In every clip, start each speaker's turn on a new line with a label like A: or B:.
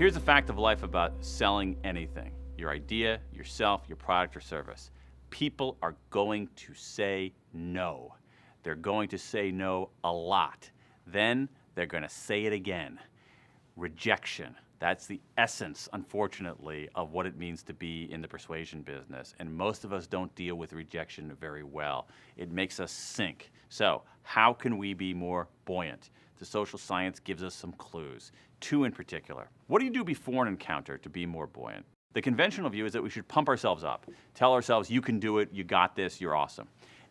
A: Here's a fact of life about selling anything: your idea, yourself, your product or service. People are going to say no. They're going to say no a lot. Then they're going to say it again. Rejection. That's the essence, unfortunately, of what it means to be in the persuasion business. And most of us don't deal with rejection very well. It makes us sink. So how can we be more buoyant? The social science gives us some clues, 2 in particular. What do you do before an encounter to be more buoyant? The conventional view is that we should pump ourselves up, tell ourselves, you can do it, you got this, you're awesome.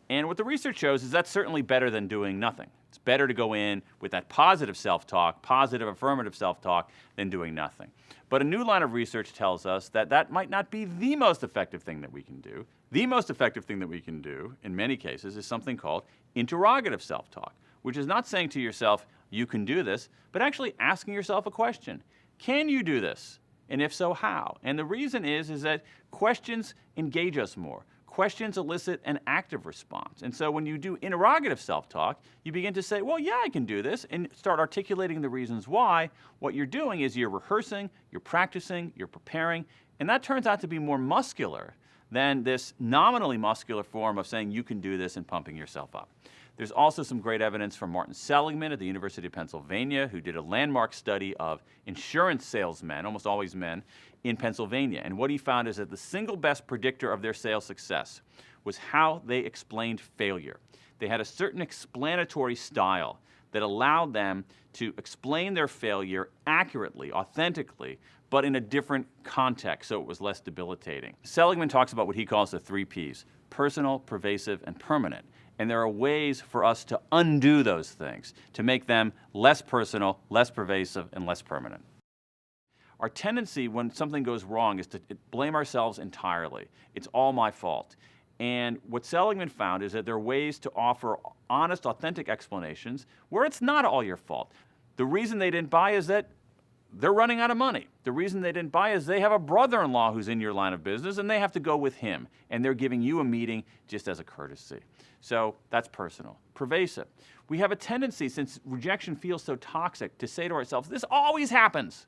A: And what the research shows is that's certainly better than doing nothing. It's better to go in with that positive self-talk, positive affirmative self-talk, than doing nothing. But a new line of research tells us that that might not be the most effective thing that we can do. The most effective thing that we can do, in many cases, is something called interrogative self-talk, which is not saying to yourself, you can do this, but actually asking yourself a question. Can you do this? And if so, how? And the reason is that questions engage us more. Questions elicit an active response. And so when you do interrogative self-talk, you begin to say, well, yeah, I can do this, and start articulating the reasons why. What you're doing is you're rehearsing, you're practicing, you're preparing, and that turns out to be more muscular than this nominally muscular form of saying you can do this and pumping yourself up. There's also some great evidence from Martin Seligman at the University of Pennsylvania, who did a landmark study of insurance salesmen, almost always men, in Pennsylvania. And what he found is that the single best predictor of their sales success was how they explained failure. They had a certain explanatory style that allowed them to explain their failure accurately, authentically, but in a different context, so it was less debilitating. Seligman talks about what he calls the 3 Ps: personal, pervasive, and permanent. And there are ways for us to undo those things, to make them less personal, less pervasive, and less permanent. Our tendency when something goes wrong is to blame ourselves entirely. It's all my fault. And what Seligman found is that there are ways to offer honest, authentic explanations where it's not all your fault. The reason they didn't buy is that they're running out of money. The reason they didn't buy is they have a brother-in-law who's in your line of business and they have to go with him, and they're giving you a meeting just as a courtesy. So that's personal. Pervasive. We have a tendency, since rejection feels so toxic, to say to ourselves, this always happens.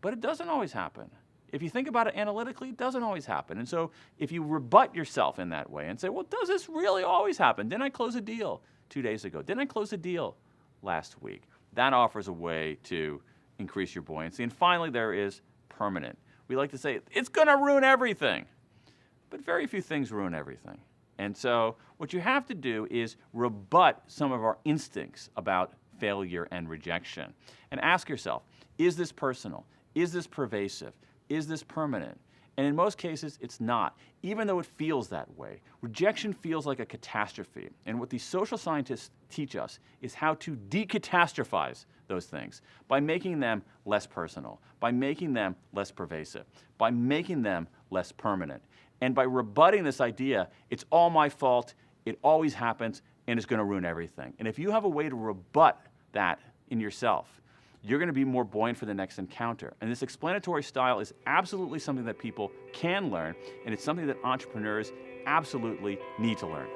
A: But it doesn't always happen. If you think about it analytically, it doesn't always happen. And so if you rebut yourself in that way and say, well, does this really always happen? Didn't I close a deal 2 days ago? Didn't I close a deal last week? That offers a way to increase your buoyancy. And finally, there is permanent. We like to say, it's going to ruin everything. But very few things ruin everything. And so what you have to do is rebut some of our instincts about failure and rejection. And ask yourself, is this personal? Is this pervasive? Is this permanent? And in most cases, it's not, even though it feels that way. Rejection feels like a catastrophe. And what these social scientists teach us is how to decatastrophize those things by making them less personal, by making them less pervasive, by making them less permanent, and by rebutting this idea, it's all my fault, it always happens, and it's going to ruin everything. And if you have a way to rebut that in yourself, you're going to be more buoyant for the next encounter. And this explanatory style is absolutely something that people can learn, and it's something that entrepreneurs absolutely need to learn.